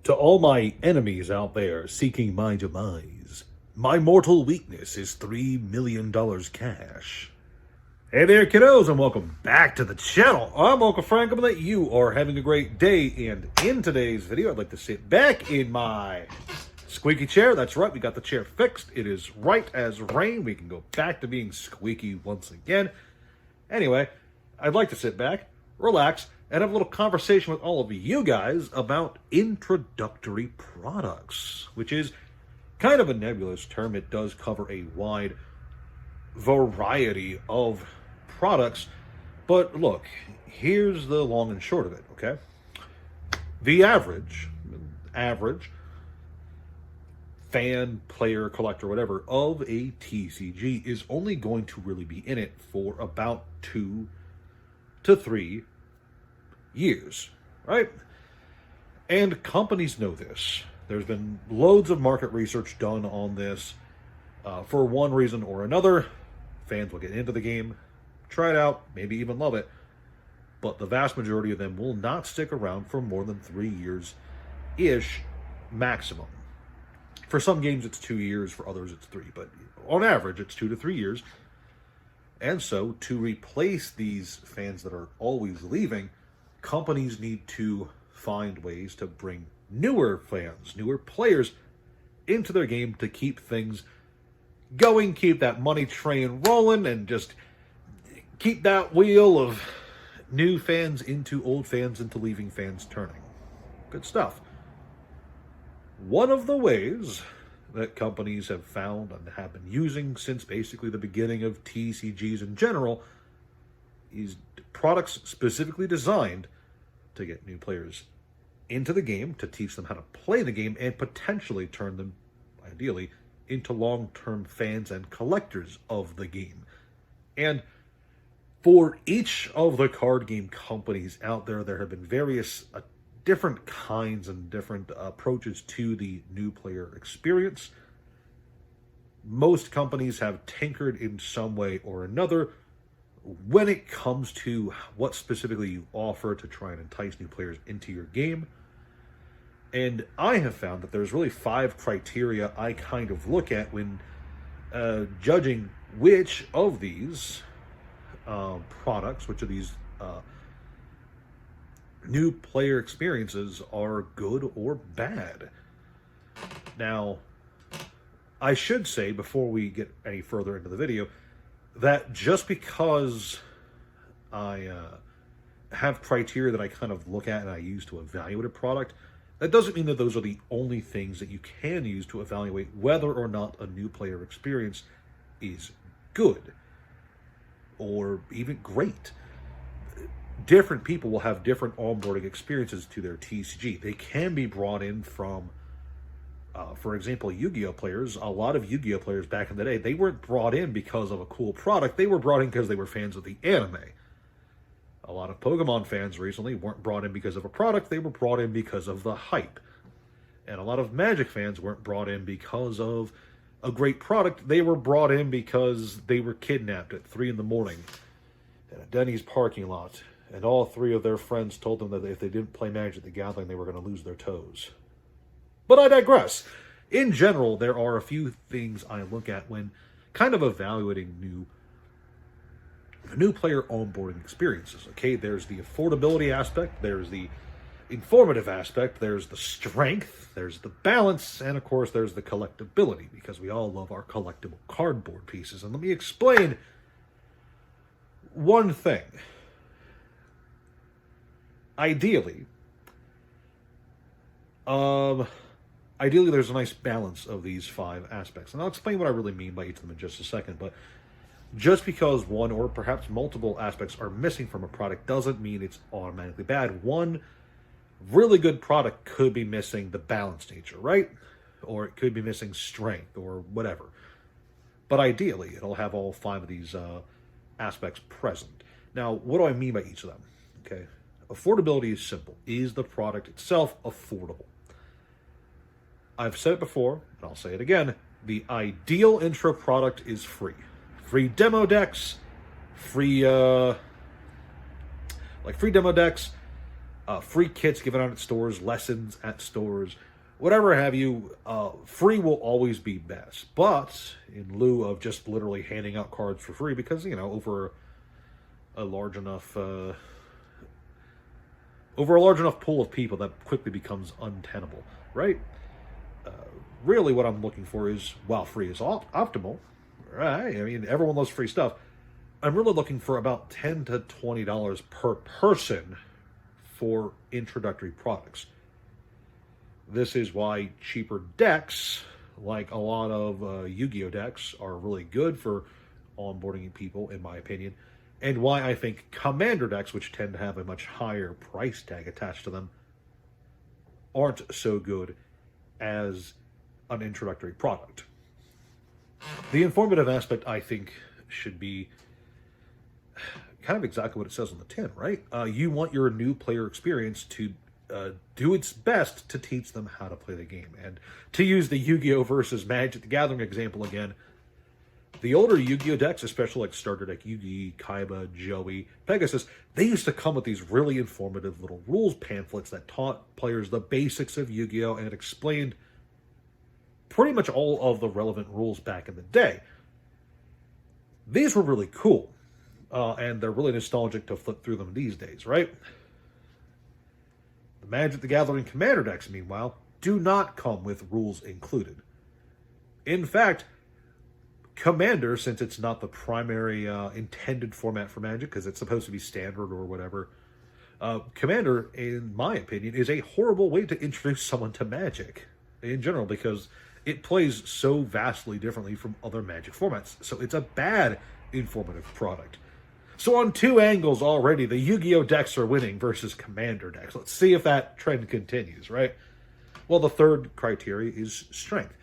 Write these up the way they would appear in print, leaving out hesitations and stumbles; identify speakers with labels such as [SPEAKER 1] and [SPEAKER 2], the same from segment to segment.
[SPEAKER 1] To all my enemies out there seeking my demise, my mortal weakness is $3 million cash. Hey there, kiddos, and welcome back to the channel. I'm Uncle Frank. I'm that you are having a great day, and in today's video, I'd like to sit back in my squeaky chair. That's right, we got the chair fixed. It is right as rain. We can go back to being squeaky once again. Anyway, I'd like to sit back, relax, and have a little conversation with all of you guys about introductory products, which is kind of a nebulous term. It does cover a wide variety of products, but look, here's the long and short of it, okay? The average fan, player, collector, whatever, of a TCG is only going to really be in it for about 2 to 3 years, right? And companies know this. There's been loads of market research done on this. For one reason or another, fans will get into the game, try it out, maybe even love it, but the vast majority of them will not stick around for more than 3 years-ish maximum. For some games, it's 2 years. For others, it's 3. But on average, it's 2 to 3 years. And so, to replace these fans that are always leaving, companies need to find ways to bring newer fans, newer players into their game to keep things going, keep that money train rolling, and just keep that wheel of new fans into old fans into leaving fans turning. Good stuff. One of the ways that companies have found and have been using since basically the beginning of TCGs in general is products specifically designed to get new players into the game, to teach them how to play the game, and potentially turn them, ideally, into long-term fans and collectors of the game. And for each of the card game companies out there, there have been various different kinds and different approaches to the new player experience. Most companies have tinkered in some way or another when it comes to what specifically you offer to try and entice new players into your game. And I have found that there's really 5 criteria I kind of look at when judging which of these products, which of these new player experiences are good or bad. Now, I should say, before we get any further into the video, that just because I have criteria that I kind of look at and I use to evaluate a product, that doesn't mean that those are the only things that you can use to evaluate whether or not a new player experience is good or even great. Different people will have different onboarding experiences to their TCG. They can be brought in from, for example, Yu-Gi-Oh players. A lot of Yu-Gi-Oh players back in the day, they weren't brought in because of a cool product. They were brought in because they were fans of the anime. A lot of Pokemon fans recently weren't brought in because of a product. They were brought in because of the hype. And a lot of Magic fans weren't brought in because of a great product. They were brought in because they were kidnapped at 3 in the morning in a Denny's parking lot. And all 3 of their friends told them that if they didn't play Magic the Gathering, they were going to lose their toes. But I digress. In general, there are a few things I look at when kind of evaluating new player onboarding experiences. Okay, there's the affordability aspect, there's the informative aspect, there's the strength, there's the balance, and of course there's the collectability, because we all love our collectible cardboard pieces. And let me explain one thing. Ideally, there's a nice balance of these 5 aspects. And I'll explain what I really mean by each of them in just a second. But just because one or perhaps multiple aspects are missing from a product doesn't mean it's automatically bad. One really good product could be missing the balance nature, right? Or it could be missing strength or whatever. But ideally, it'll have all 5 of these aspects present. Now, what do I mean by each of them? Okay. Affordability is simple. Is the product itself affordable? I've said it before, and I'll say it again. The ideal intro product is free. Free demo decks, free demo decks, free kits given out at stores, lessons at stores, whatever have you. Free will always be best, but in lieu of just literally handing out cards for free, because over a large enough pool of people, that quickly becomes untenable, right? Really, what I'm looking for is, while free is optimal, right? I mean, everyone loves free stuff. I'm really looking for about $10 to $20 per person for introductory products. This is why cheaper decks, like a lot of Yu-Gi-Oh decks, are really good for onboarding people, in my opinion, and why I think Commander decks, which tend to have a much higher price tag attached to them, aren't so good as an introductory product. The informative aspect, I think, should be kind of exactly what it says on the tin, right? You want your new player experience to do its best to teach them how to play the game. And to use the Yu-Gi-Oh! Versus Magic the Gathering example again, the older Yu-Gi-Oh! decks, especially like starter deck Yugi, Kaiba, Joey, Pegasus, they used to come with these really informative little rules pamphlets that taught players the basics of Yu-Gi-Oh! And explained pretty much all of the relevant rules back in the day. These were really cool. And they're really nostalgic to flip through them these days, right? The Magic the Gathering Commander decks, meanwhile, do not come with rules included. In fact, Commander, since it's not the primary intended format for Magic, because it's supposed to be standard or whatever, Commander, in my opinion, is a horrible way to introduce someone to Magic in general, because it plays so vastly differently from other Magic formats. So it's a bad informative product. So on two angles already, the Yu-Gi-Oh! Decks are winning versus Commander decks. Let's see if that trend continues, right? Well, the third criteria is strength.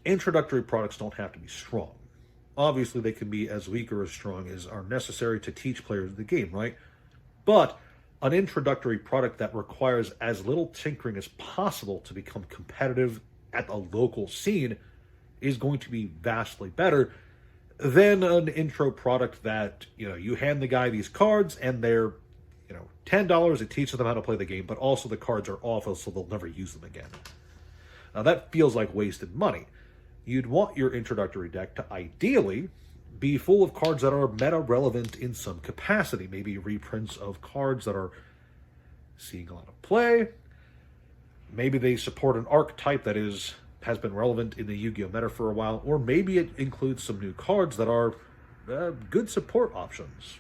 [SPEAKER 1] Introductory products don't have to be strong. Obviously, they can be as weak or as strong as are necessary to teach players the game, right? But an introductory product that requires as little tinkering as possible to become competitive at the local scene is going to be vastly better than an intro product that, you hand the guy these cards and they're, $10, it teaches them how to play the game, but also the cards are awful, so they'll never use them again. Now that feels like wasted money. You'd want your introductory deck to ideally be full of cards that are meta relevant in some capacity, maybe reprints of cards that are seeing a lot of play. Maybe they support an archetype that has been relevant in the Yu-Gi-Oh! Meta for a while, or maybe it includes some new cards that are good support options.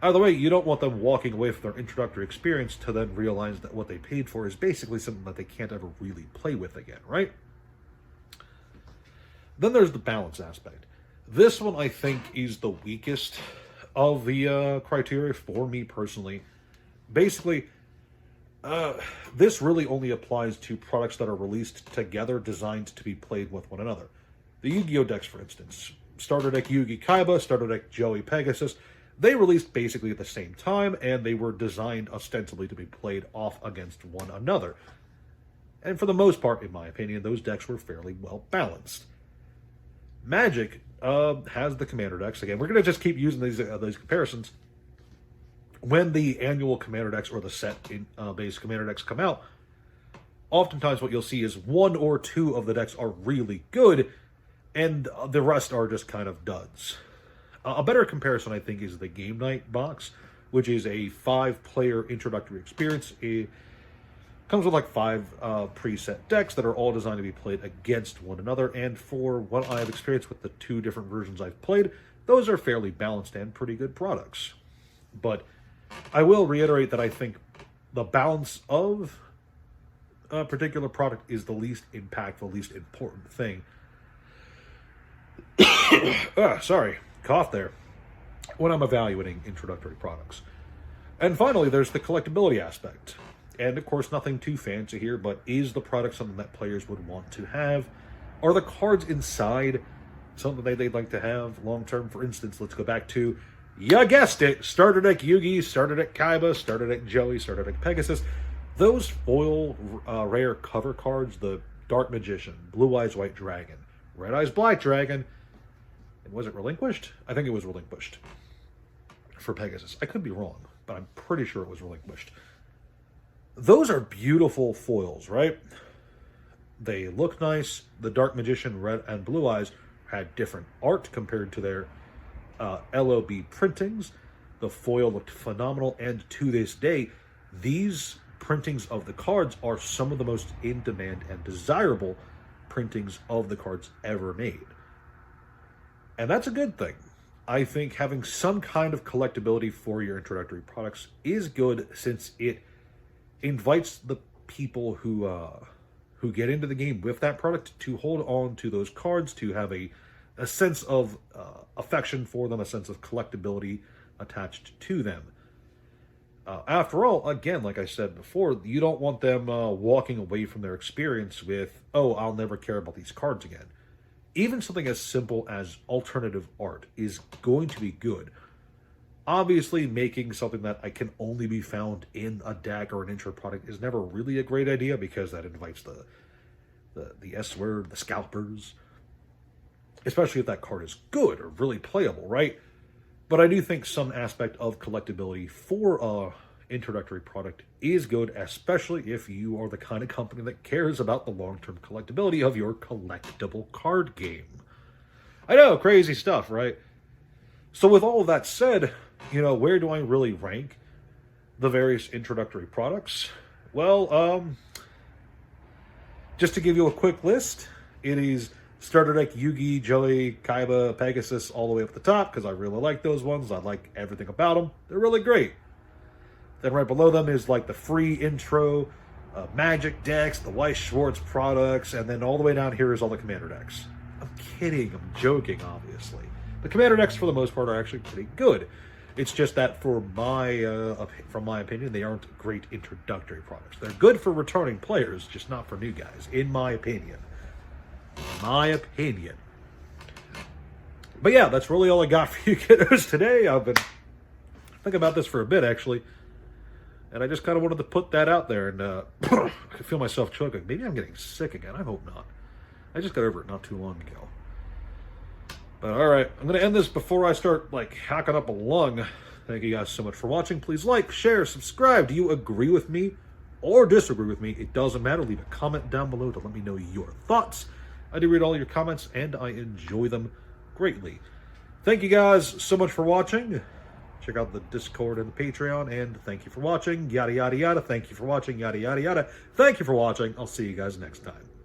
[SPEAKER 1] Either way, you don't want them walking away from their introductory experience to then realize that what they paid for is basically something that they can't ever really play with again, right? Then there's the balance aspect. This one, I think, is the weakest of the criteria for me personally. Basically, this really only applies to products that are released together, designed to be played with one another. The Yu-Gi-Oh! Decks, for instance. Starter deck Yugi Kaiba, starter deck Joey Pegasus. They released basically at the same time, and they were designed ostensibly to be played off against one another. And for the most part, in my opinion, those decks were fairly well balanced. Magic has the Commander decks. Again, we're going to just keep using these comparisons. When the annual Commander decks or the set-based Commander decks come out, oftentimes what you'll see is one or two of the decks are really good, and the rest are just kind of duds. A better comparison, I think, is the Game Night box, which is a 5-player introductory experience. It comes with like 5 preset decks that are all designed to be played against one another, and for what I have experienced with the 2 different versions I've played, those are fairly balanced and pretty good products. But I will reiterate that I think the balance of a particular product is the least impactful, least important thing. Sorry, cough there. When I'm evaluating introductory products. And finally, there's the collectability aspect. And of course, nothing too fancy here, but is the product something that players would want to have? Are the cards inside something they'd like to have long-term? For instance, let's go back to, you guessed it, starter deck Yugi, starter deck Kaiba, starter deck Joey, starter deck Pegasus. Those foil rare cover cards, the Dark Magician, Blue Eyes White Dragon, Red Eyes Black Dragon, and was it relinquished? I think it was relinquished for Pegasus. I could be wrong, but I'm pretty sure it was relinquished. Those are beautiful foils, right? They look nice. The Dark Magician Red and Blue Eyes had different art compared to their LOB printings. The foil looked phenomenal, and to this day, these printings of the cards are some of the most in-demand and desirable printings of the cards ever made. And that's a good thing. I think having some kind of collectability for your introductory products is good, since it invites the people who get into the game with that product to hold on to those cards, to have a sense of affection for them, a sense of collectability attached to them. After all, again, like I said before, you don't want them walking away from their experience with, oh, I'll never care about these cards again. Even something as simple as alternative art is going to be good. Obviously, making something that I can only be found in a deck or an intro product is never really a great idea, because that invites the S word, the scalpers. Especially if that card is good or really playable, right? But I do think some aspect of collectability for a introductory product is good, especially if you are the kind of company that cares about the long-term collectability of your collectible card game. I know, crazy stuff, right? So with all of that said, where do I really rank the various introductory products? Well, just to give you a quick list, it is Starter Deck, Yugi, Joey, Kaiba, Pegasus, all the way up the top, because I really like those ones. I like everything about them. They're really great. Then right below them is like the free intro, Magic decks, the Weiss Schwartz products, and then all the way down here is all the Commander decks. I'm kidding. I'm joking, obviously. The Commander decks, for the most part, are actually pretty good. It's just that, from my opinion, they aren't great introductory products. They're good for returning players, just not for new guys, in my opinion. But yeah, that's really all I got for you kiddos today. I've been thinking about this for a bit, actually. And I just kind of wanted to put that out there, and I could feel myself choking. Maybe I'm getting sick again. I hope not. I just got over it not too long ago. But alright, I'm going to end this before I start, hacking up a lung. Thank you guys so much for watching. Please like, share, subscribe. Do you agree with me or disagree with me? It doesn't matter. Leave a comment down below to let me know your thoughts. I do read all your comments, and I enjoy them greatly. Thank you guys so much for watching. Check out the Discord and the Patreon, and thank you for watching. Yada, yada, yada. Thank you for watching. Yada, yada, yada. Thank you for watching. I'll see you guys next time.